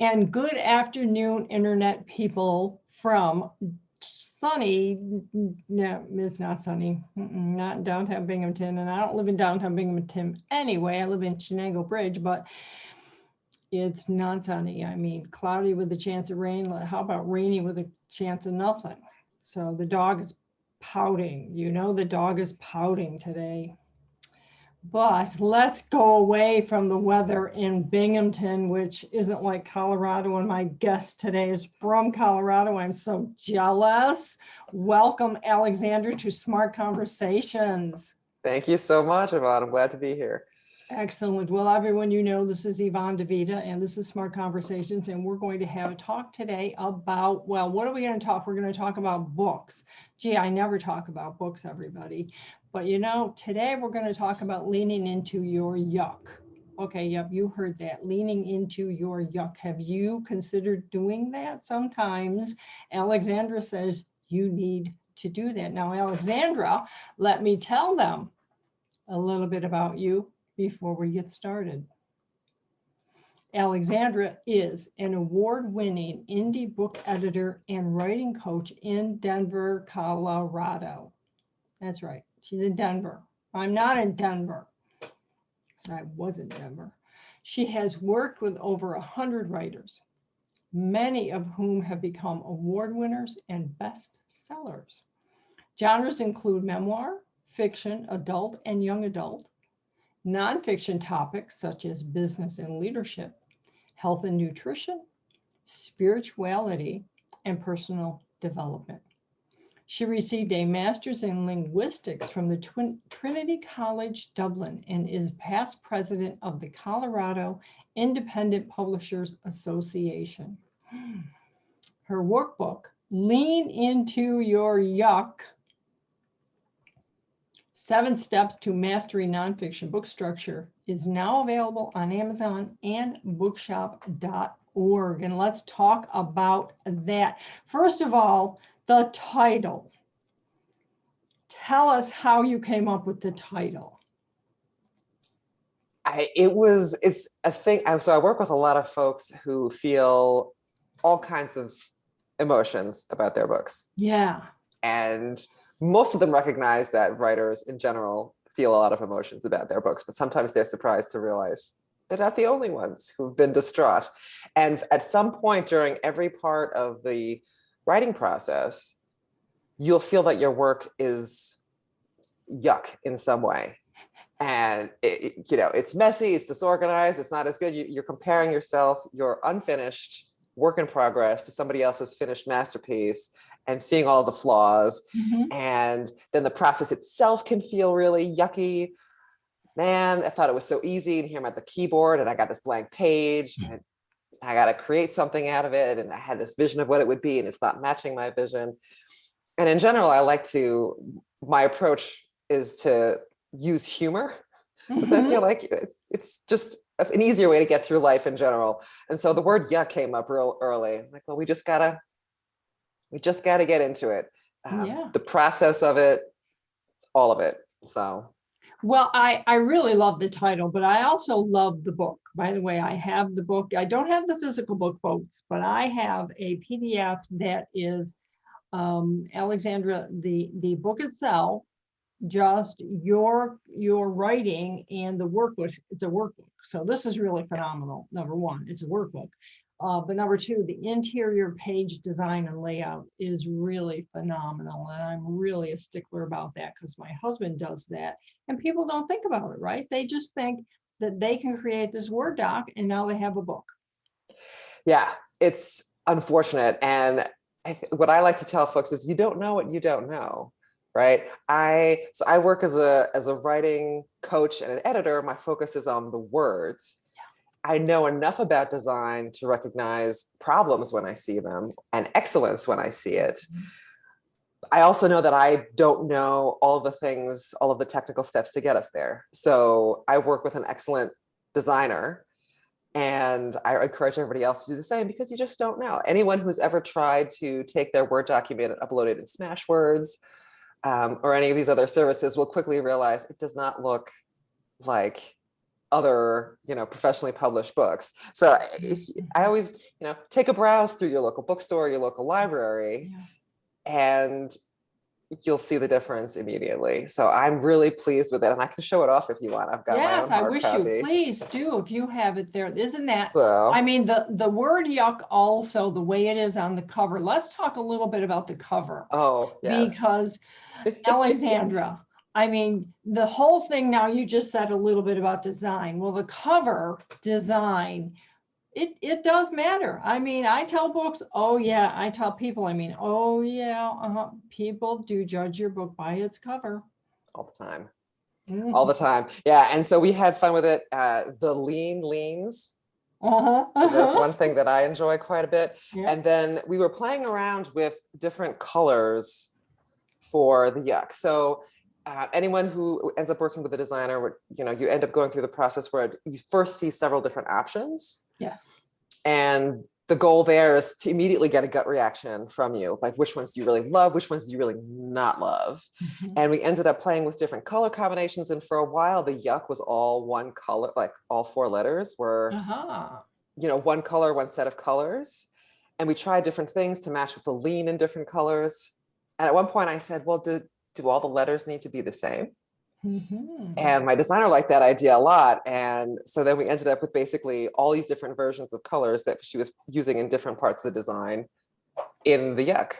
And good afternoon, Internet people from sunny, no, it's not sunny, not in downtown Binghamton. And I don't live in downtown Binghamton anyway. I live in Chenango Bridge, but it's not sunny. I mean, cloudy with a chance of rain. How about rainy with a chance of nothing? So the dog is pouting. You know, the dog is pouting today. But let's go away from the weather in Binghamton, which isn't like Colorado. And my guest today is from Colorado. I'm so jealous. Welcome, Alexandra, to Smart Conversations. Thank you so much, Yvonne. I'm glad to be here. Excellent. Well, everyone, you know, this is Yvonne DiVita, and this is Smart Conversations, and we're going to have a talk today about, well, what are we going to talk? We're going to talk about books. Gee, I never talk about books, everybody. But, you know, today we're going to talk about leaning into your yuck. Okay, yep, you heard that, leaning into your yuck. Have you considered doing that? Sometimes Alexandra says you need to do that. Now, Alexandra, let me tell them a little bit about you before we get started. Alexandra is an award-winning indie book editor and writing coach in Denver, Colorado. That's right, she's in Denver. I'm not in Denver. I was in Denver. She has worked with over 100 writers, many of whom have become award winners and bestsellers. Genres include memoir, fiction, adult and young adult, nonfiction topics such as business and leadership, health and nutrition, spirituality, and personal development. She received a master's in linguistics from the Trinity College Dublin and is past president of the Colorado Independent Publishers Association. Her workbook, Lean Into Your Yuck, 7 Steps to Mastering Nonfiction Book Structure, is now available on Amazon and bookshop.org. And let's talk about that. First of all, the title. Tell us how you came up with the title. It's a thing. So I work with a lot of folks who feel all kinds of emotions about their books. Yeah. And most of them recognize that writers in general feel a lot of emotions about their books, but sometimes they're surprised to realize they're not the only ones who've been distraught. And at some point during every part of the writing process, you'll feel that your work is yuck in some way. And it's messy, it's disorganized, it's not as good. You're comparing yourself, your unfinished work in progress, to somebody else's finished masterpiece and seeing all the flaws. Mm-hmm. And then the process itself can feel really yucky. Man, I thought it was so easy, and here I'm at the keyboard and I got this blank page and I got to create something out of it. And I had this vision of what it would be and it's not matching my vision. And in general, my approach is to use humor, because I feel like it's just an easier way to get through life in general. And so the word yuck came up real early. Like, well, we just gotta get into it. The process of it, all of it. So. Well, I really love the title, but I also love the book. By the way, I have the book. I don't have the physical book, folks, but I have a PDF that is Alexandra, the book itself, just your writing and the workbook. It's a workbook. So this is really phenomenal. Number one, it's a workbook. But number two, the interior page design and layout is really phenomenal. And I'm really a stickler about that because my husband does that. And people don't think about it, right? They just think that they can create this Word doc and now they have a book. Yeah, it's unfortunate. And what I like to tell folks is you don't know what you don't know. Right. I work as a writing coach and an editor. My focus is on the words. Yeah. I know enough about design to recognize problems when I see them and excellence when I see it. Mm-hmm. I also know that I don't know all of the technical steps to get us there. So I work with an excellent designer, and I encourage everybody else to do the same, because you just don't know. Anyone who's ever tried to take their Word document and upload it in Smashwords, or any of these other services will quickly realize it does not look like other, professionally published books. So I always, take a browse through your local bookstore, your local library, and you'll see the difference immediately. So I'm really pleased with it, and I can show it off if you want. I've got my own I hard wish copy. you please do if you have it there. Isn't that? So, I mean, the word yuck also the way it is on the cover. Let's talk a little bit about the cover. oh yes, because Alexandra, I mean, the whole thing. Now you just said a little bit about design. Well, the cover design. It does matter. I mean, I tell books, oh yeah, I tell people, I mean, oh yeah, people do judge your book by its cover. all the time. All the time. Yeah. And so we had fun with it. The leans. That's one thing that I enjoy quite a bit. Yeah. And then we were playing around with different colors for the yuck. So anyone who ends up working with a designer, you end up going through the process where you first see several different options. Yes. And the goal there is to immediately get a gut reaction from you, like which ones do you really love, which ones do you really not love. And we ended up playing with different color combinations. And for a while, the yuck was all one color, like all 4 letters were, one color, one set of colors. And we tried different things to match with the lean in different colors. And at one point I said, well, do all the letters need to be the same? And my designer liked that idea a lot. And so then we ended up with basically all these different versions of colors that she was using in different parts of the design in the yuck.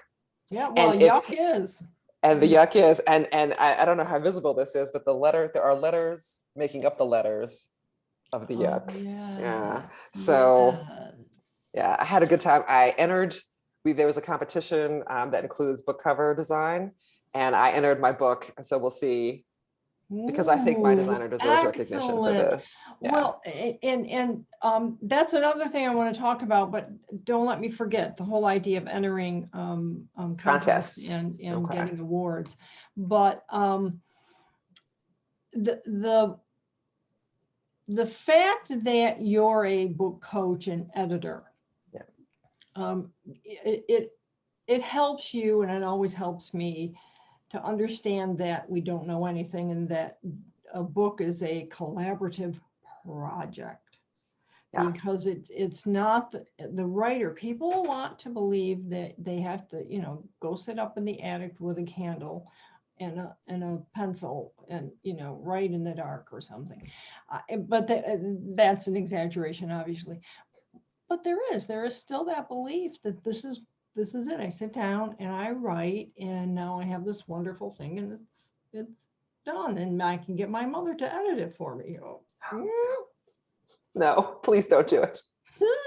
Yeah, well, and yuck is. And the yuck is, and I don't know how visible this is, but there are letters making up the letters of the yuck. Yeah. So yeah, I had a good time. I entered, there was a competition that includes book cover design, and I entered my book. And so we'll see, because I think my designer deserves recognition for this. Yeah. Well, and that's another thing I want to talk about, but don't let me forget the whole idea of entering contests and getting awards. But the fact that you're a book coach and editor, it helps you, and it always helps me to understand that we don't know anything and that a book is a collaborative project. Because it's not the writer. People want to believe that they have to, go sit up in the attic with a candle and a pencil and, write in the dark or something. But that's an exaggeration, obviously. But there is still that belief that this is it. I sit down and I write, and now I have this wonderful thing, and it's done, and I can get my mother to edit it for me. No, please don't do it.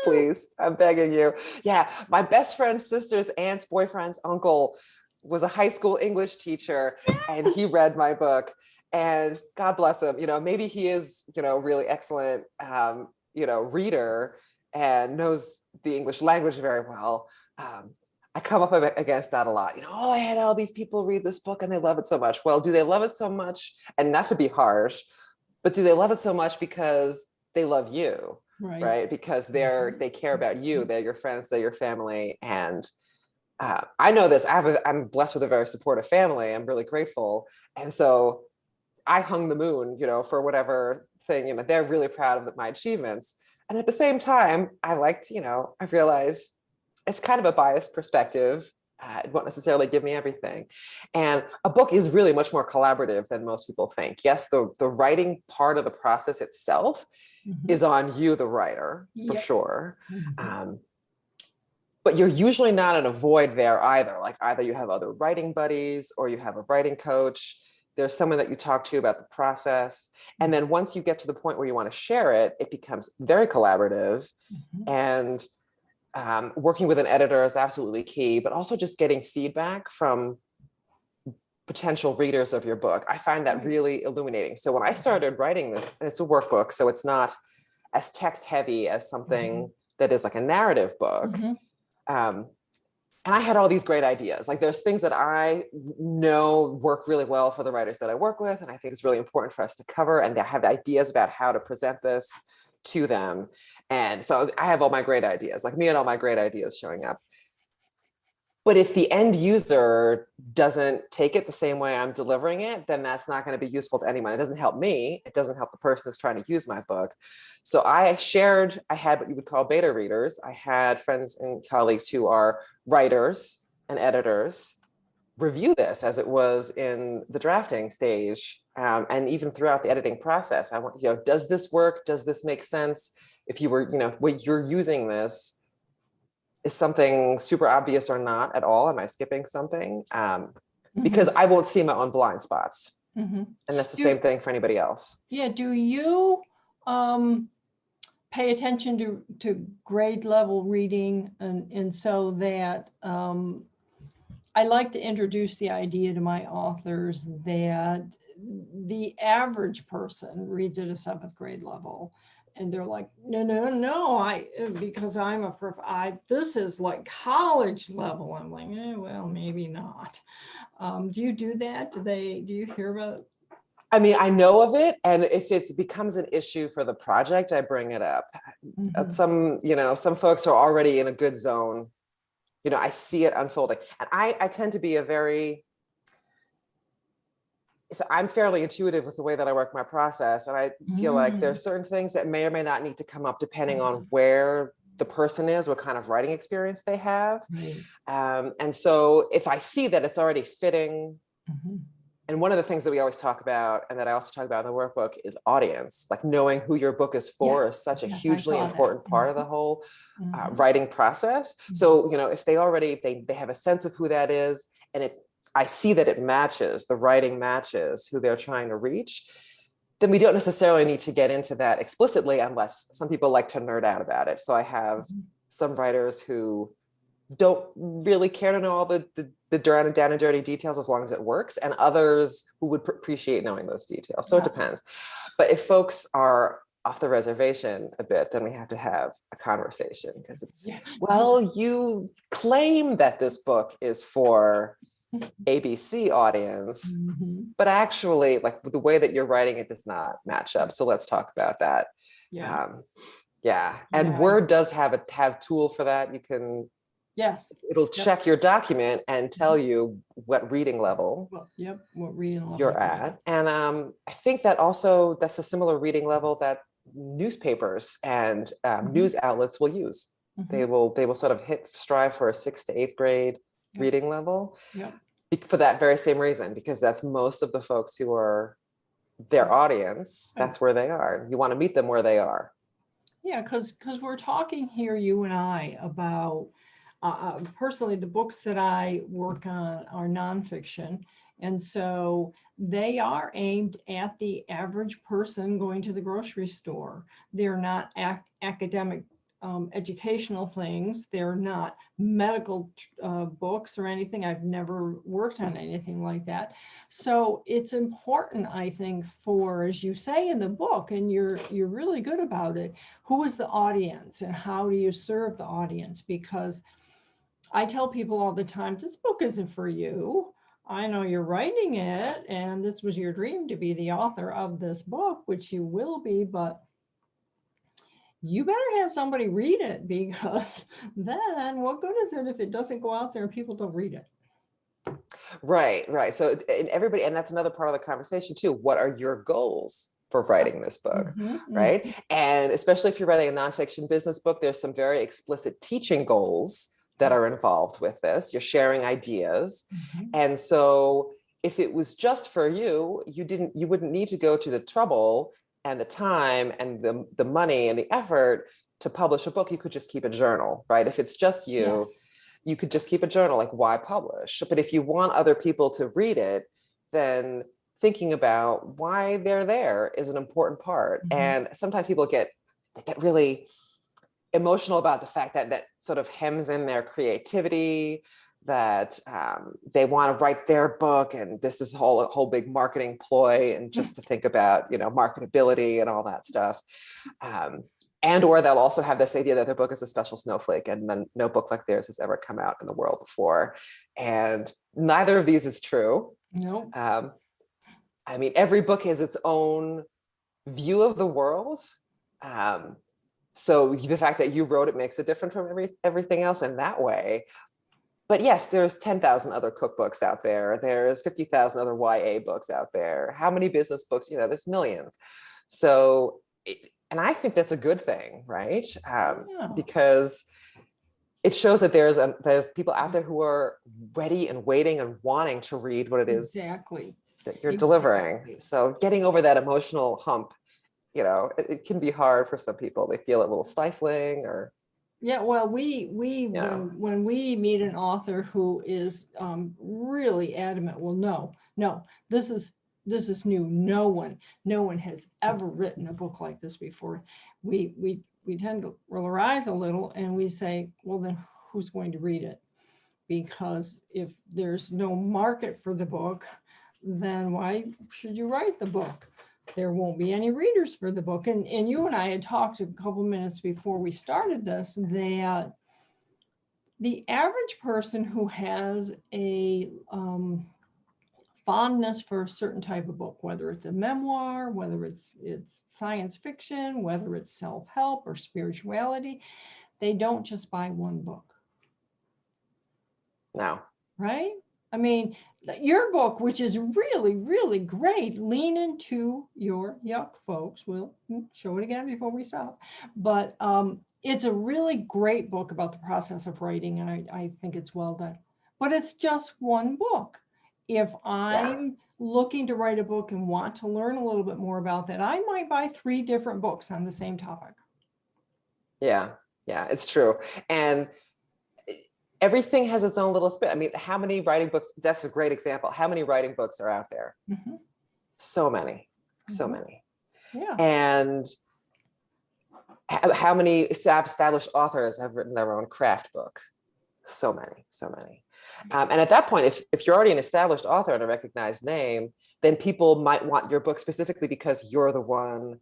Please, I'm begging you. Yeah, my best friend's sister's aunt's boyfriend's uncle was a high school English teacher, and he read my book, and God bless him. Maybe he is, really excellent, reader and knows the English language very well. I come up against that a lot. I had all these people read this book and they love it so much. Well, do they love it so much? And not to be harsh, but do they love it so much because they love you, right? Because they care about you. They're your friends, they're your family. And I know this. I'm blessed with a very supportive family. I'm really grateful. And so I hung the moon, for whatever thing, they're really proud of my achievements. And at the same time, I realized it's kind of a biased perspective. It won't necessarily give me everything. And a book is really much more collaborative than most people think. Yes, the writing part of the process itself is on you, the writer, for sure. But you're usually not in a void there either. Like either you have other writing buddies or you have a writing coach. There's someone that you talk to about the process. And then once you get to the point where you want to share it, it becomes very collaborative. And working with an editor is absolutely key, but also just getting feedback from potential readers of your book. I find that really illuminating. So when I started writing this, and it's a workbook, so it's not as text heavy as something that is like a narrative book. And I had all these great ideas. Like there's things that I know work really well for the writers that I work with. And I think it's really important for us to cover, and they have ideas about how to present this to them. And so I have all my great ideas, like me and all my great ideas showing up. But if the end user doesn't take it the same way I'm delivering it, then that's not going to be useful to anyone. It doesn't help me. It doesn't help the person who's trying to use my book. So I had what you would call beta readers. I had friends and colleagues who are writers and editors review this as it was in the drafting stage, and even throughout the editing process. I want, does this work? Does this make sense? If you were, what you're using this, is something super obvious or not at all? Am I skipping something? Because I won't see my own blind spots. And that's the same thing for anybody else. Yeah. Do you pay attention to grade level reading, and so that I like to introduce the idea to my authors that the average person reads at a 7th grade level, and they're like, no, because I'm this is like college level. I'm like, well, maybe not. Do you do that? Do you hear about it? I mean, I know of it, and if it becomes an issue for the project, I bring it up. Some folks are already in a good zone. I see it unfolding, and I tend to be so I'm fairly intuitive with the way that I work my process. And I feel like there are certain things that may or may not need to come up depending on where the person is, what kind of writing experience they have. And so if I see that it's already fitting, and one of the things that we always talk about, and that I also talk about in the workbook, is audience. Like knowing who your book is for is such a hugely important part of the whole writing process. So, if they already, they have a sense of who that is, and I see that it matches, the writing matches who they're trying to reach, then we don't necessarily need to get into that explicitly, unless some people like to nerd out about it. So I have some writers who don't really care to know all the down and dirty details as long as it works, and others who would appreciate knowing those details. So it depends. But if folks are off the reservation a bit, then we have to have a conversation, because it's, well, you claim that this book is for ABC audience, but actually, like, the way that you're writing it does not match up. So let's talk about that. And Word does have a tool for that. You can, it'll check your document and tell you what reading level what reading level you're at. And I think that also, that's a similar reading level that newspapers and news outlets will use. They will sort of strive for a 6th to 8th grade reading level, for that very same reason, because that's most of the folks who are their audience. That's where they are. You want to meet them where they are. Yeah, because we're talking here, you and I, about personally, the books that I work on are nonfiction, and so they are aimed at the average person going to the grocery store. They're not academic educational things. They're not medical books or anything. I've never worked on anything like that. So it's important, I think, for, as you say in the book, and you're really good about it, who is the audience and how do you serve the audience? Because I tell people all the time, this book isn't for you. I know you're writing it, and this was your dream to be the author of this book, which you will be, but you better have somebody read it, because then what good is it if it doesn't go out there and people don't read it? Right. So everybody, and that's another part of the conversation too. What are your goals for writing this book? Right. And especially if you're writing a nonfiction business book, there's some very explicit teaching goals that are involved with this. You're sharing ideas. And so if it was just for you, you wouldn't need to go to the trouble and the time and the money and the effort to publish a book. You could just keep a journal, right? If it's just you, you could just keep a journal. Like, why publish? But if you want other people to read it, then thinking about why they're there is an important part. And sometimes people get really emotional about the fact that sort of hems in their creativity, that they want to write their book, and this is a whole big marketing ploy, and just to think about, marketability and all that stuff. And or they'll also have this idea that their book is a special snowflake, and then no book like theirs has ever come out in the world before. And neither of these is true. No. I mean, every book has its own view of the world. So the fact that you wrote it makes it different from everything else in that way. but yes, there's 10,000 other cookbooks out there. There's 50,000 other YA books out there. How many business books? There's millions. So, and I think that's a good thing, right? Yeah. Because it shows that there's people out there who are ready and waiting and wanting to read what it is Exactly. that you're delivering. So getting over that emotional hump, it can be hard for some people. They feel a little stifling or. Yeah, well, when we meet an author who is really adamant, well, no, this is new. No one has ever written a book like this before. We tend to roll our eyes a little and we say, well, then who's going to read it? Because if there's no market for the book, then why should you write the book? There won't be any readers for the book. And you and I had talked a couple minutes before we started this, that the average person who has a fondness for a certain type of book, whether it's a memoir, whether it's science fiction, whether it's self-help or spirituality, they don't just buy one book. No. Right? I mean, your book, which is really, really great, Lean Into Your Yuck, folks. We'll show it again before we stop. But it's a really great book about the process of writing, and I think it's well done. But it's just one book. If I'm looking to write a book and want to learn a little bit more about that, I might buy 3 different books on the same topic. Yeah, it's true. And everything has its own little spin. I mean, how many writing books? That's a great example. How many writing books are out there? Mm-hmm. So many. Yeah. And how many established authors have written their own craft book? So many. And at that point, if you're already an established author and a recognized name, then people might want your book specifically because you're the one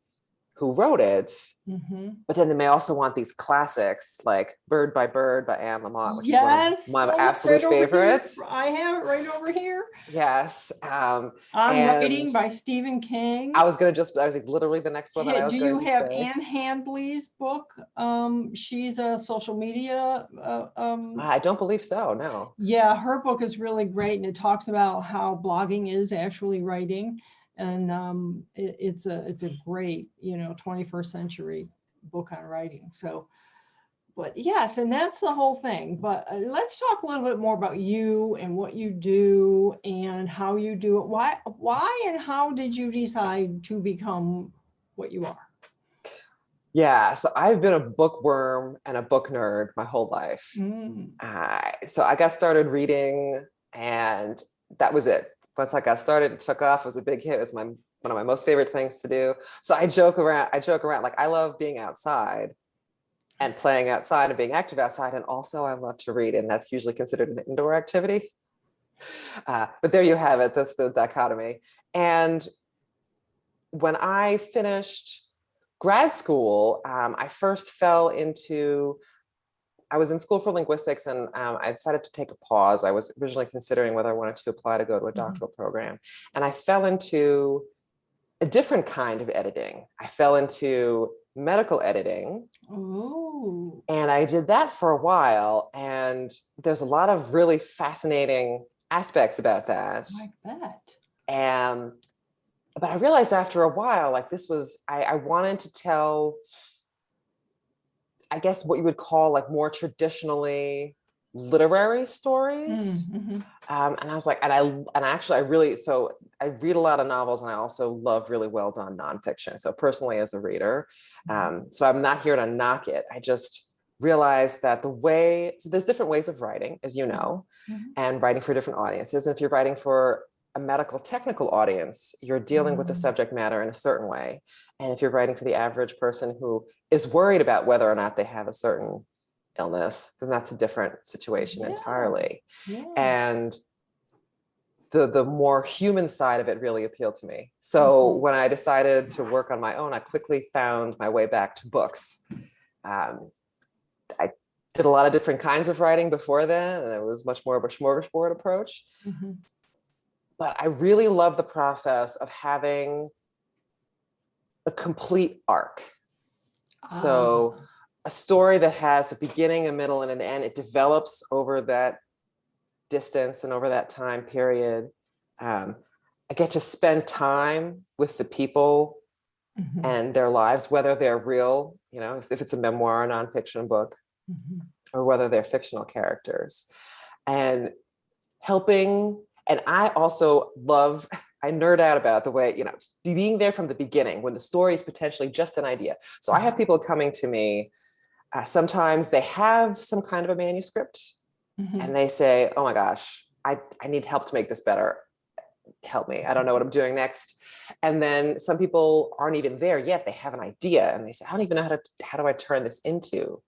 who wrote it. Mm-hmm. But then they may also want these classics like Bird by Bird by Anne Lamott, which is one of my absolute favorites. I have it right over here. Yes. On Writing by Stephen King. I was like literally the next one that I was going to say. Do you have Anne Handley's book? She's a social media. I don't believe so, no. Yeah, her book is really great, and it talks about how blogging is actually writing. And it's a great 21st century book on writing. So, but yes, and that's the whole thing. But let's talk a little bit more about you and what you do and how you do it. Why and how did you decide to become what you are? Yeah, so I've been a bookworm and a book nerd my whole life. So I got started reading, and that was it. Once I got started, it took off. It was a big hit. It was one of my most favorite things to do. So I joke around. Like, I love being outside and playing outside and being active outside. And also I love to read. And that's usually considered an indoor activity. But there you have it. That's the dichotomy. And when I finished grad school, I first I was in school for linguistics, and I decided to take a pause. I was originally considering whether I wanted to apply to go to a doctoral program. And I fell into a different kind of editing. I fell into medical editing. Ooh. And I did that for a while. And there's a lot of really fascinating aspects about that. Like that. But I realized after a while, like I wanted to tell, I guess what you would call like more traditionally literary stories. Mm-hmm. And I was like, I read a lot of novels, and I also love really well done nonfiction. So personally, as a reader, so I'm not here to knock it. I just realized that there's different ways of writing, as you know, and writing for different audiences. And if you're writing for a medical technical audience, you're dealing with the subject matter in a certain way. And if you're writing for the average person who is worried about whether or not they have a certain illness, then that's a different situation entirely. Yeah. And the more human side of it really appealed to me. So when I decided to work on my own, I quickly found my way back to books. I did a lot of different kinds of writing before then, and it was much more of a smorgasbord approach. Mm-hmm. But I really love the process of having a complete arc. So a story that has a beginning, a middle, and an end, it develops over that distance and over that time period, I get to spend time with the people Mhm. and their lives, whether they're real, you know, if it's a memoir or nonfiction book, Mhm. or whether they're fictional characters, and helping. And I also love, I nerd out about the way, you know, being there from the beginning when the story is potentially just an idea. So I have people coming to me, sometimes they have some kind of a manuscript Mhm. and they say, oh my gosh, I need help to make this better. Help me. I don't know what I'm doing next. And then some people aren't even there yet. They have an idea and they say, I don't even know how do I turn this into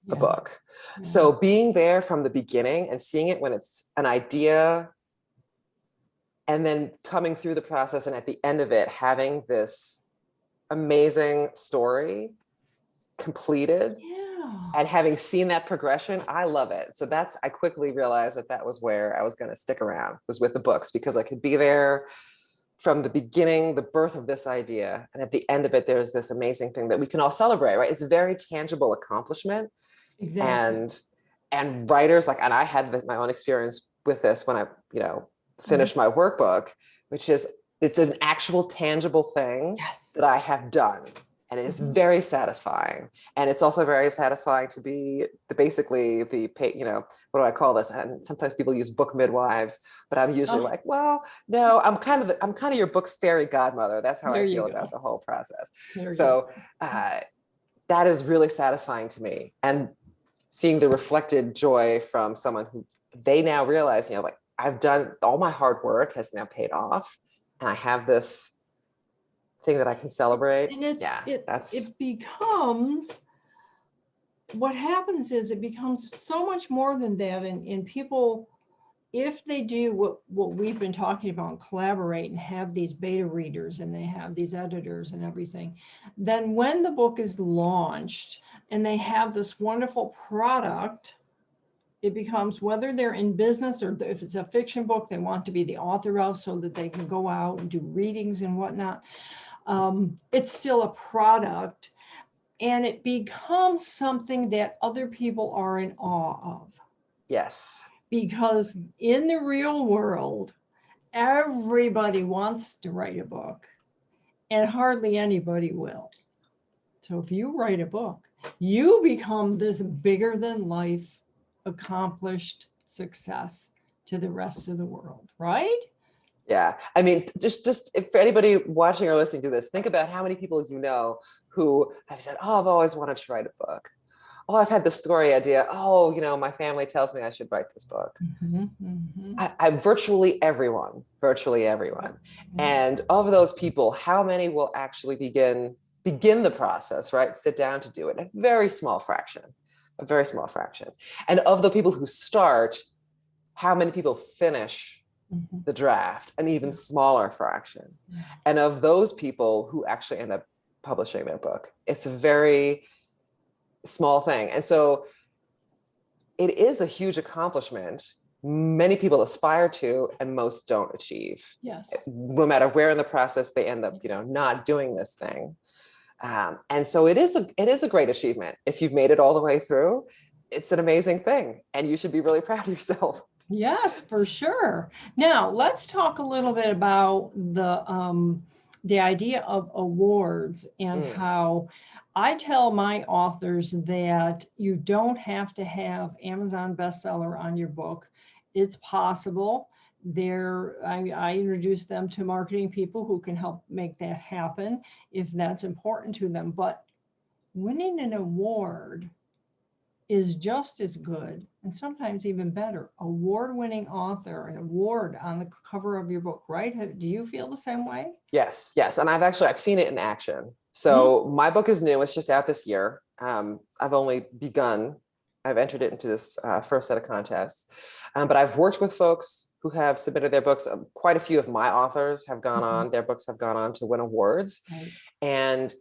a Yeah. book? Yeah. So being there from the beginning and seeing it when it's an idea, and then coming through the process and at the end of it, having this amazing story completed, Yeah. and having seen that progression, I love it. So I quickly realized that was where I was going to stick around, was with the books, because I could be there from the beginning, the birth of this idea. And at the end of it, there's this amazing thing that we can all celebrate, right? It's a very tangible accomplishment. Exactly. And writers, like, and I had my own experience with this when I, you know, finished my workbook, which is, it's an actual tangible thing Yes. that I have done. And it is very satisfying. And it's also very satisfying to be basically the, you know, what do I call this? And sometimes people use book midwives, but I'm usually like, well, no, I'm kind of your book's fairy godmother. That's how There I you feel go. about the whole process. There you So go. that is really satisfying to me. And seeing the reflected joy from someone who they now realize, you know, like, I've done all my hard work has now paid off, and I have this thing that I can celebrate. And That's it becomes, what happens is it becomes so much more than that. And people, if they do what we've been talking about and collaborate and have these beta readers and they have these editors and everything, then when the book is launched and they have this wonderful product, it becomes, whether they're in business or if it's a fiction book they want to be the author of so that they can go out and do readings and whatnot, it's still a product, and it becomes something that other people are in awe of. yes. Because in the real world, everybody wants to write a book and hardly anybody will. So if you write a book, you become this bigger than life, accomplished success to the rest of the world, right? Yeah. I mean, just if for anybody watching or listening to this, think about how many people you know who have said, oh, I've always wanted to write a book. Oh, I've had this story idea. Oh, you know, my family tells me I should write this book. I virtually everyone. And of those people, how many will actually begin the process, right? Sit down to do it. A very small fraction. And of the people who start, how many people finish the draft? An even smaller fraction. And of those people who actually end up publishing their book, it's a very small thing. And so it is a huge accomplishment many people aspire to and most don't achieve. Yes. No matter where in the process they end up, you know, not doing this thing. And so it is a great achievement. If you've made it all the way through, it's an amazing thing, and you should be really proud of yourself. Yes, for sure. Now let's talk a little bit about the idea of awards and how I tell my authors that you don't have to have Amazon bestseller on your book. It's possible. I introduce them to marketing people who can help make that happen if that's important to them. But winning an award is just as good and sometimes even better. Award-winning author, an award on the cover of your book, right? Do you feel the same way? Yes. And I've seen it in action. So my book is new. It's just out this year. I've only begun. I've entered it into this first set of contests, but I've worked with folks who have submitted their books. Quite a few of my authors have gone on. Their books have gone on to win awards, and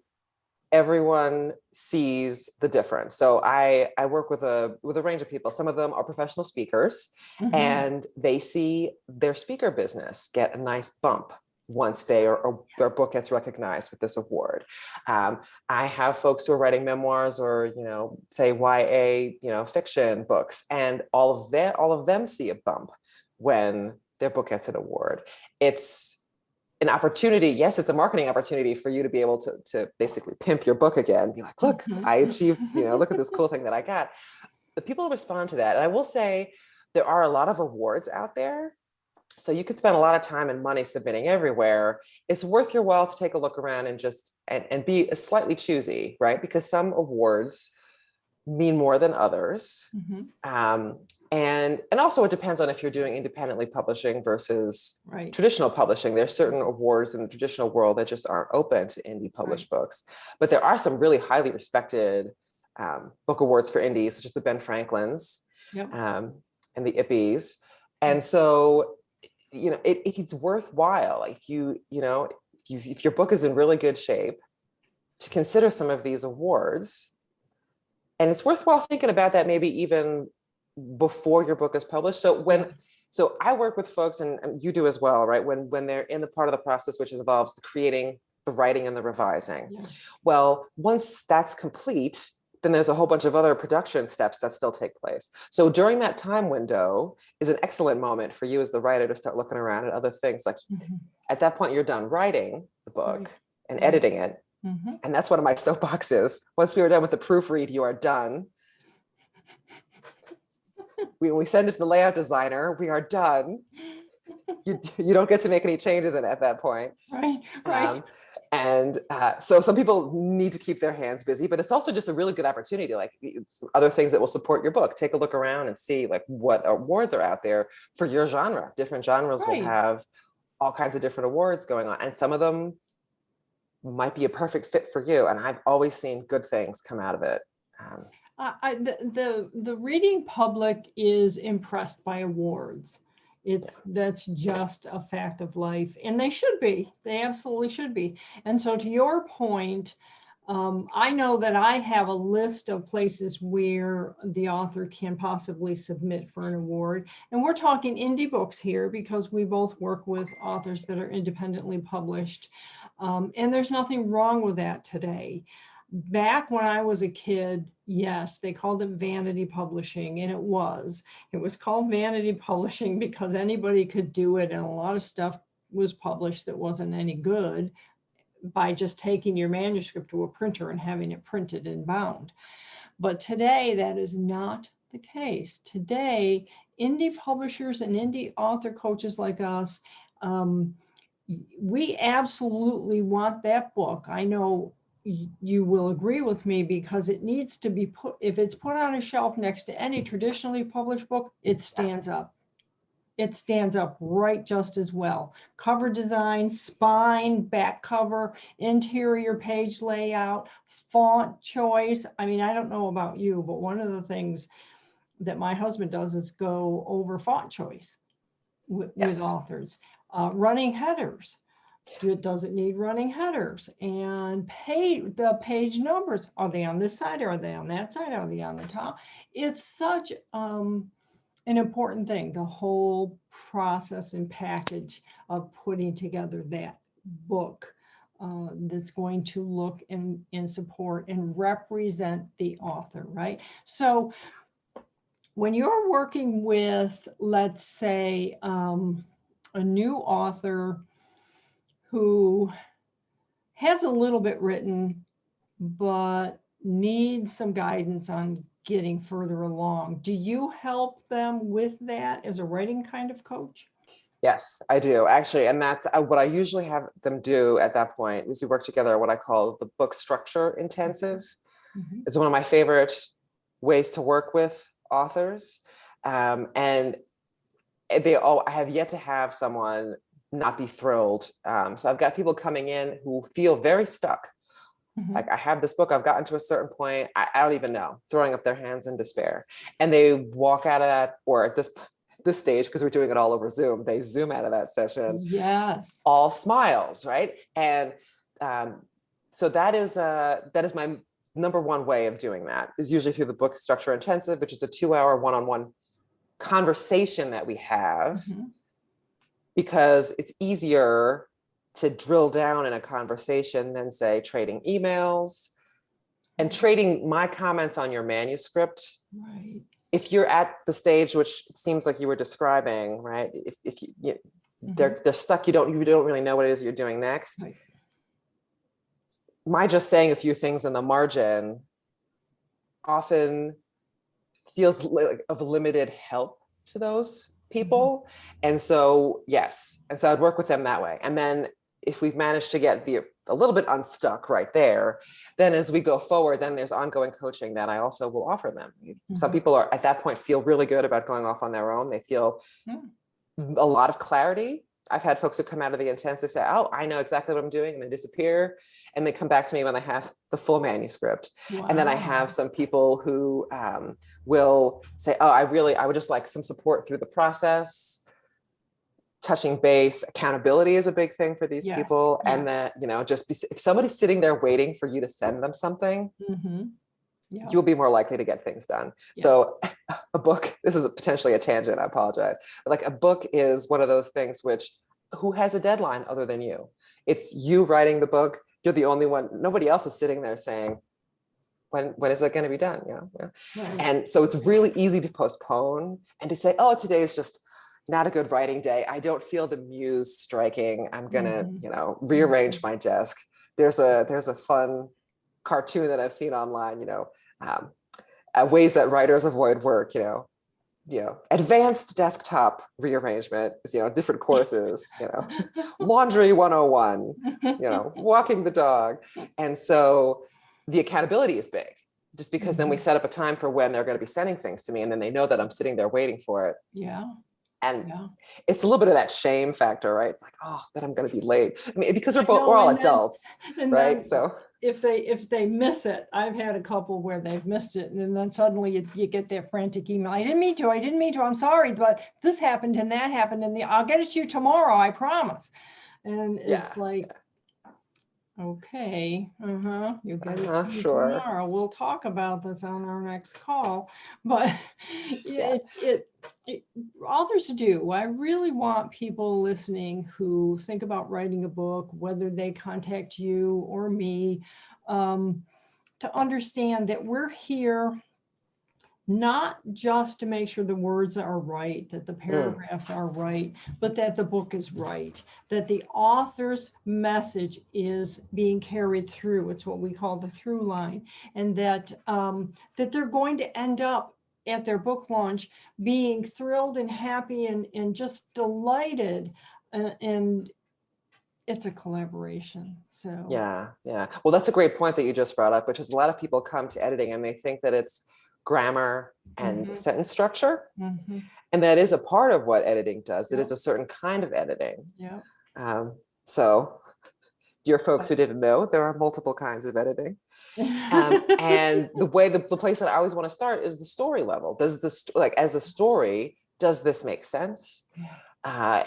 everyone sees the difference. So I work with a range of people. Some of them are professional speakers, and they see their speaker business get a nice bump once their book gets recognized with this award. I have folks who are writing memoirs or, say YA, fiction books, and all of them see a bump when their book gets an award. It's an opportunity. Yes, it's a marketing opportunity for you to be able to basically pimp your book again. Be like, look, I achieved, look at this cool thing that I got. The people respond to that. And I will say there are a lot of awards out there. So you could spend a lot of time and money submitting everywhere. It's worth your while to take a look around and just, and be slightly choosy, right? Because some awards mean more than others. And also it depends on if you're doing independently publishing versus traditional publishing. There's certain awards in the traditional world that just aren't open to indie published books. But there are some really highly respected book awards for indies, such as the Ben Franklins and the Ippies. And so, it's worthwhile if if your book is in really good shape to consider some of these awards. And it's worthwhile thinking about that maybe even before your book is published. So I work with folks, and you do as well, right? When they're in the part of the process which involves the creating, the writing, and the revising. Well, once that's complete, then there's a whole bunch of other production steps that still take place. So during that time window is an excellent moment for you as the writer to start looking around at other things. Like at that point, you're done writing the book and editing it. And that's one of my soapboxes. Once we are done with the proofread, you are done. When we send it to the layout designer, we are done. You don't get to make any changes at that point. And so some people need to keep their hands busy, but it's also just a really good opportunity. Like, it's other things that will support your book. Take a look around and see like what awards are out there for your genre. Different genres will have all kinds of different awards going on, and some of them might be a perfect fit for you. And I've always seen good things come out of it. The reading public is impressed by awards. That's just a fact of life, and they should be. They absolutely should be. And so, to your point, I know that I have a list of places where the author can possibly submit for an award, and we're talking indie books here because we both work with authors that are independently published, and there's nothing wrong with that today. Back when I was a kid, yes, they called it vanity publishing, and it was called vanity publishing because anybody could do it, and a lot of stuff was published that wasn't any good by just taking your manuscript to a printer and having it printed and bound. But today, that is not the case. Today, indie publishers and indie author coaches like us, we absolutely want that book. I know you will agree with me because it needs to be put, if it's put on a shelf next to any traditionally published book, it stands up. It stands up right just as well. Cover design, spine, back cover, interior page layout, font choice. I mean, I don't know about you, but one of the things that my husband does is go over font choice with authors. Running headers. Does it need running headers? And the page numbers, are they on this side? Are they on that side? Are they on the top? It's such an important thing, the whole process and package of putting together that book that's going to look and support and represent the author, right? So when you're working with, let's say, a new author who has a little bit written, but needs some guidance on getting further along, do you help them with that as a writing kind of coach? Yes, I do actually. And that's what I usually have them do at that point is we work together what I call the book structure intensive. It's one of my favorite ways to work with authors. And I have yet to have someone not be thrilled. So I've got people coming in who feel very stuck. Like, I have this book, I've gotten to a certain point, I don't even know, throwing up their hands in despair. And they walk out of that, or at this stage, because we're doing it all over Zoom, they Zoom out of that session. Yes. All smiles, right? And so that is my number one way of doing that, is usually through the book structure intensive, which is a 2-hour one-on-one conversation that we have. Because it's easier to drill down in a conversation than say trading emails and trading my comments on your manuscript. Right. If you're at the stage, which seems like you were describing, right? If they're stuck, you don't really know what it is you're doing next. Right. My just saying a few things in the margin often feels like of limited help to those people. And so, yes. And so I'd work with them that way. And then if we've managed to get a little bit unstuck right there, then as we go forward, then there's ongoing coaching that I also will offer them. Some people are at that point feel really good about going off on their own. They feel a lot of clarity. I've had folks who come out of the intensive say, oh, I know exactly what I'm doing, and they disappear. And they come back to me when I have the full manuscript. Wow. And then I have some people who will say, oh, I would just like some support through the process. Touching base, accountability is a big thing for these people. Yeah. And that, if somebody's sitting there waiting for you to send them something, you'll be more likely to get things done. Yeah. So a book, this is potentially a tangent, I apologize. But like a book is one of those things who has a deadline other than you? It's you writing the book. You're the only one. Nobody else is sitting there saying, when is it going to be done? Yeah. Right. And so it's really easy to postpone and to say, oh, today is just not a good writing day. I don't feel the muse striking. I'm going to, rearrange my desk. There's a fun cartoon that I've seen online, ways that writers avoid work, advanced desktop rearrangement, different courses, laundry 101, walking the dog. And so the accountability is big, just because then we set up a time for when they're going to be sending things to me. And then they know that I'm sitting there waiting for it. Yeah. And it's a little bit of that shame factor, right? It's like, oh, that I'm going to be late. I mean, because we're all adults, right? So if they miss it, I've had a couple where they've missed it, and then suddenly you get that frantic email. I didn't mean to. I'm sorry, but this happened and that happened, and I'll get it to you tomorrow. I promise. And it's like, okay, you get it to me tomorrow. We'll talk about this on our next call. But authors do. I really want people listening who think about writing a book, whether they contact you or me, to understand that we're here not just to make sure the words are right, that the paragraphs are right, but that the book is right, that the author's message is being carried through. It's what we call the through line, and that they're going to end up at their book launch being thrilled and happy and just delighted, and it's a collaboration. So yeah. Well, that's a great point that you just brought up, which is a lot of people come to editing and they think that it's grammar and sentence structure. And that is a part of what editing does. It is a certain kind of editing. So dear folks who didn't know, there are multiple kinds of editing. And the place that I always want to start is the story level. Does this, like, as a story, does this make sense?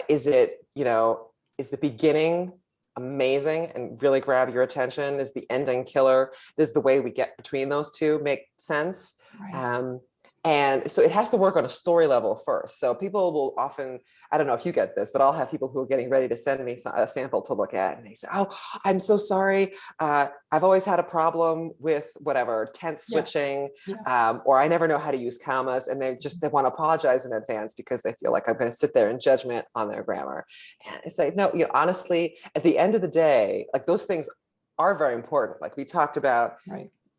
Is it, is the beginning amazing and really grab your attention? Is the ending killer? Does the way we get between those two make sense? Right. And so it has to work on a story level first. So people will often, I don't know if you get this, but I'll have people who are getting ready to send me a sample to look at, and they say, oh, I'm so sorry. I've always had a problem with whatever, tense switching, or I never know how to use commas. And they want to apologize in advance because they feel like I'm going to sit there in judgment on their grammar. And it's like, no, honestly, at the end of the day, like, those things are very important. Like we talked about,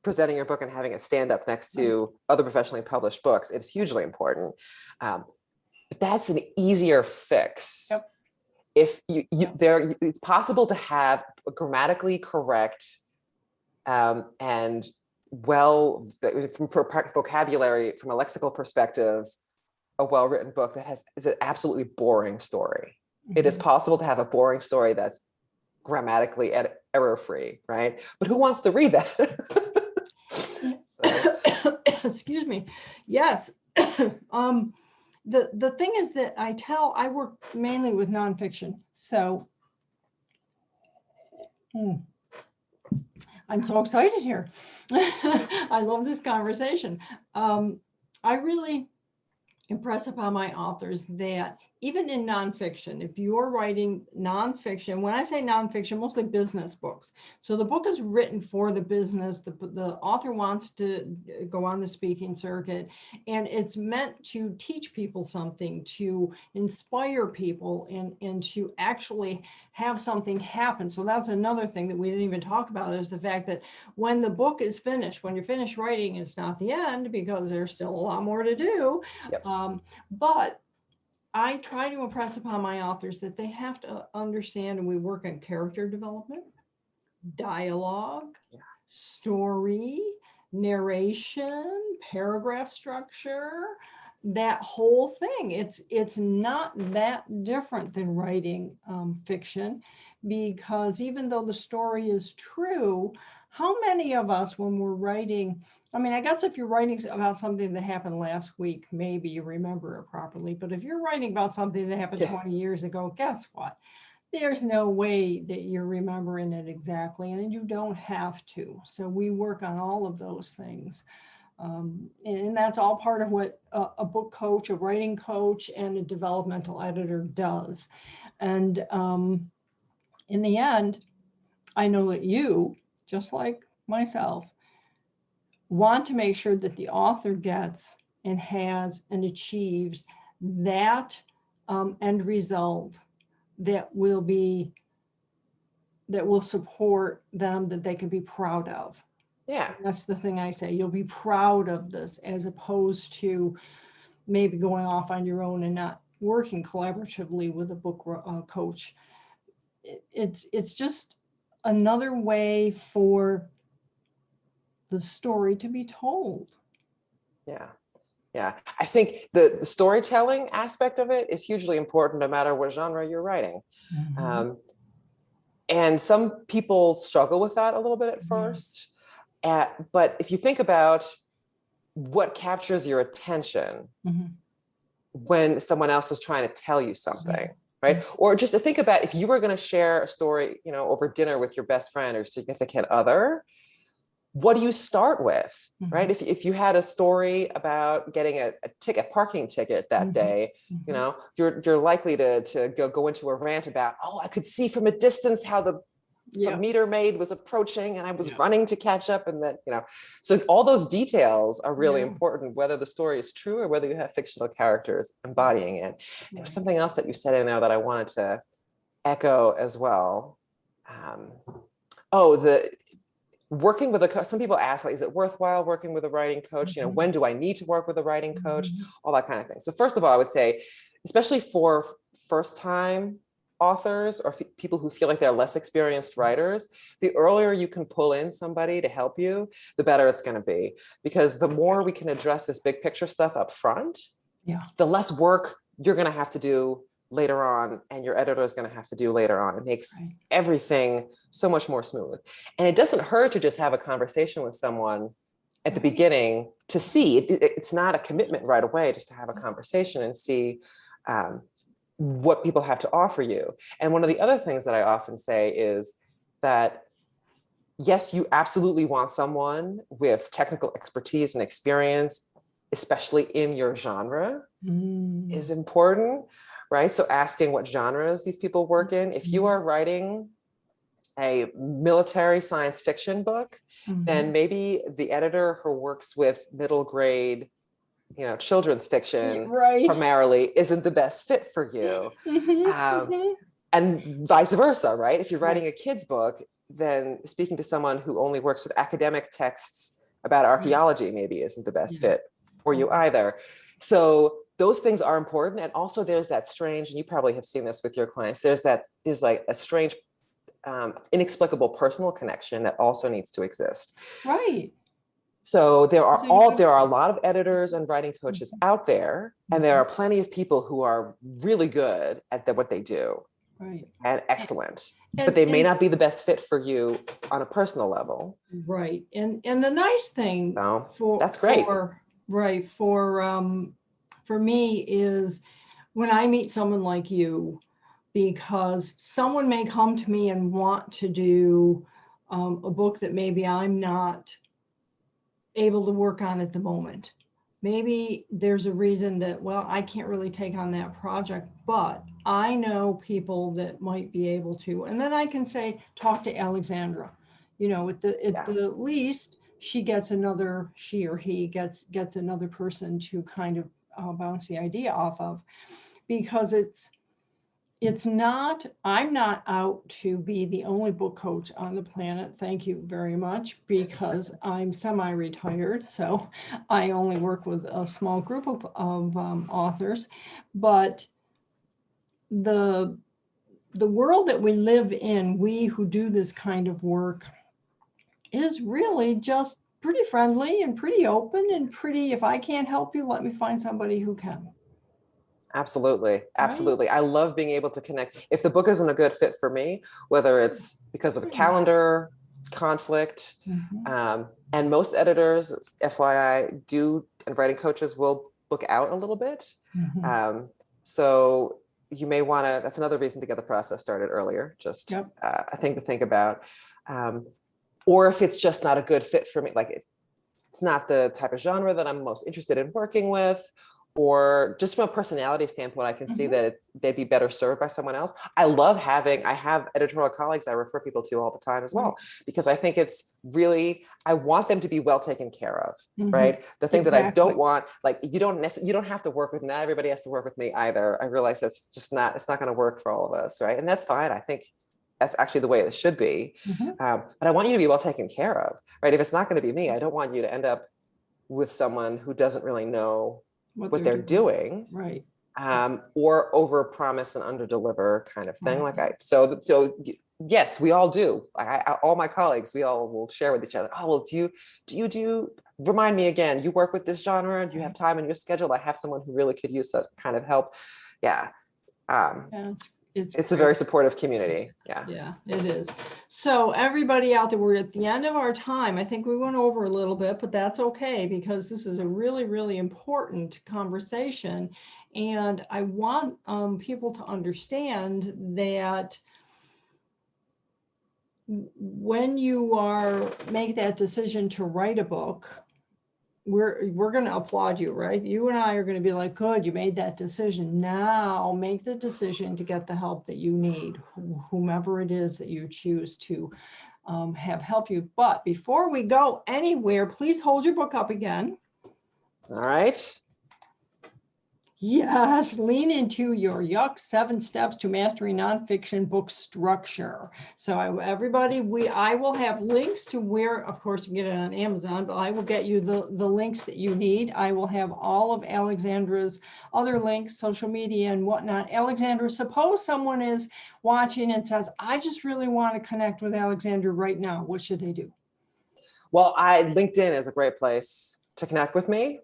presenting your book and having it stand up next to other professionally published books. It's hugely important. But that's an easier fix. If it's possible to have a grammatically correct and from vocabulary, from a lexical perspective, a well-written book that is an absolutely boring story. It is possible to have a boring story that's grammatically error-free, right? But who wants to read that? Excuse me. Yes. The thing is that I work mainly with nonfiction. So I'm so excited here. I love this conversation. I really impress upon my authors that even in nonfiction, if you're writing nonfiction, when I say nonfiction, mostly business books. So the book is written for the business. The author wants to go on the speaking circuit, and it's meant to teach people something, to inspire people, and to actually have something happen. So that's another thing that we didn't even talk about, is the fact that when the book is finished, when you're finished writing, it's not the end, because there's still a lot more to do. Yep. But I try to impress upon my authors that they have to understand, and we work on character development, dialogue, story, narration, paragraph structure, that whole thing. It's not that different than writing fiction, because even though the story is true, how many of us, when we're writing, I mean, I guess if you're writing about something that happened last week, maybe you remember it properly. But if you're writing about something that happened 20 years ago, guess what? There's no way that you're remembering it exactly, and you don't have to. So we work on all of those things. And that's all part of what a book coach, a writing coach, and a developmental editor does. And in the end, I know that you, just like myself, want to make sure that the author gets and has and achieves that end result that will support them, that they can be proud of. Yeah. And that's the thing I say. You'll be proud of this, as opposed to maybe going off on your own and not working collaboratively with a book coach. It's just another way for the story to be told. Yeah. Yeah. I think the storytelling aspect of it is hugely important, no matter what genre you're writing. Mm-hmm. And some people struggle with that a little bit at first. But if you think about what captures your attention when someone else is trying to tell you something, right? Or just to think about, if you were going to share a story, over dinner with your best friend or significant other, what do you start with, right? If you had a story about getting a parking ticket that day, you're likely to go into a rant about, I could see from a distance how the meter maid was approaching and I was running to catch up, and that, so all those details are really important, whether the story is true or whether you have fictional characters embodying it. There's something else that you said in there that I wanted to echo as well. Working with some people ask, like, is it worthwhile working with a writing coach? When do I need to work with a writing coach? All that kind of thing. So first of all, I would say, especially for first-time authors or people who feel like they're less experienced writers, the earlier you can pull in somebody to help you, the better it's going to be. Because the more we can address this big picture stuff up front, the less work you're going to have to do later on, and your editor is going to have to do later on. It makes everything so much more smooth. And it doesn't hurt to just have a conversation with someone at the beginning to see. It's not a commitment right away, just to have a conversation and see what people have to offer you. And one of the other things that I often say is that, yes, you absolutely want someone with technical expertise and experience, especially in your genre, is important. Right? So asking what genres these people work in. If you are writing a military science fiction book, then maybe the editor who works with middle grade, children's fiction primarily isn't the best fit for you. And vice versa, right? If you're writing a kid's book, then speaking to someone who only works with academic texts about archaeology maybe isn't the best fit for you either. So those things are important. And also there's that strange, and you probably have seen this with your clients, there's like a strange, inexplicable personal connection that also needs to exist. Right. So there are a lot of editors and writing coaches out there, and there are plenty of people who are really good at what they do and excellent, but they may not be the best fit for you on a personal level. Right. And the nice thing that's great. For me is when I meet someone like you, because someone may come to me and want to do a book that maybe I'm not able to work on at the moment. maybe there's a reason that, well, I can't really take on that project, but I know people that might be able to. And then I can say, talk to Alexandra. You know, at the least, she or he gets another person to kind of bounce the idea off of, because it's not, I'm not out to be the only book coach on the planet. Thank you very much, because I'm semi-retired, so I only work with a small group of authors. But the world that we live in, we who do this kind of work, is really just pretty friendly and pretty open and pretty, if I can't help you, let me find somebody who can. Absolutely. Absolutely. Right? I love being able to connect. If the book isn't a good fit for me, whether it's because of a calendar conflict, and most editors, FYI, and writing coaches will book out a little bit. So you may want to, that's another reason to get the process started earlier, just a thing to think about. Or if it's just not a good fit for me, like it's not the type of genre that I'm most interested in working with, or just from a personality standpoint, I can see that they'd be better served by someone else. I have editorial colleagues I refer people to all the time as well, because I think it's really, I want them to be well taken care of, right? The thing that I don't want, like, you don't have to work with, not everybody has to work with me either. I realize that's just not, it's not going to work for all of us, right? And that's fine. I think that's actually the way it should be. But I want you to be well taken care of, right? If it's not going to be me, I don't want you to end up with someone who doesn't really know what they're doing, right? Or over promise and under deliver kind of thing. So yes, we all do. All my colleagues, we all will share with each other. Oh, well, do you remind me again? You work with this genre? Do you have time in your schedule? I have someone who really could use that kind of help. Yeah. It's a very supportive community. Yeah, it is. So everybody out there, we're at the end of our time. I think we went over a little bit, but that's okay, because this is a really, really important conversation. And I want people to understand that when you make that decision to write a book, we're going to applaud you, right? You and I are going to be like, good, you made that decision. Now make the decision to get the help that you need, whomever it is that you choose to have help you. But before we go anywhere, please hold your book up again. All right. Yes, Lean Into Your Yuck, 7 Steps to Mastering Nonfiction Book Structure. So everybody, I will have links to where, of course, you can get it on Amazon, but I will get you the links that you need. I will have all of Alexandra's other links, social media and whatnot. Alexandra, suppose someone is watching and says, I just really want to connect with Alexandra right now. What should they do? Well, LinkedIn is a great place to connect with me.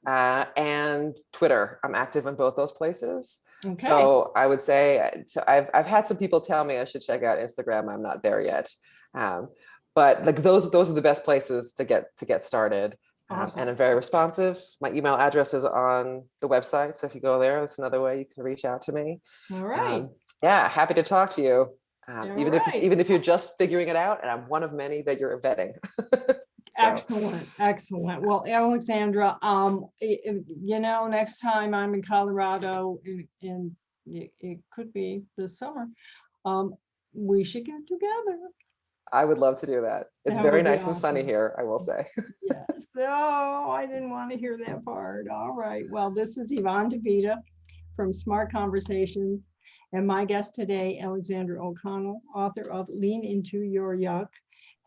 And Twitter, I'm active in both those places. Okay. So I would say, I've had some people tell me I should check out Instagram. I'm not there yet, but like those are the best places to get started. Awesome. And I'm very responsive. My email address is on the website, so if you go there, that's another way you can reach out to me. All right. Yeah, happy to talk to you. Even if you're just figuring it out, and I'm one of many that you're vetting. Excellent. Well, Alexandra, next time I'm in Colorado, and it could be this summer, we should get together. I would love to do that. It's very nice and sunny here, I will say. Yes. No, I didn't want to hear that part. All right. Well, this is Yvonne DiVita from Smart Conversations, and my guest today, Alexandra O'Connell, author of Lean Into Your Yuck,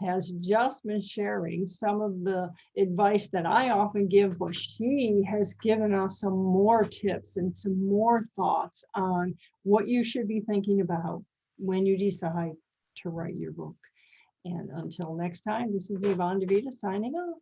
has just been sharing some of the advice that I often give, but she has given us some more tips and some more thoughts on what you should be thinking about when you decide to write your book. And until next time, this is Yvonne DiVita signing off.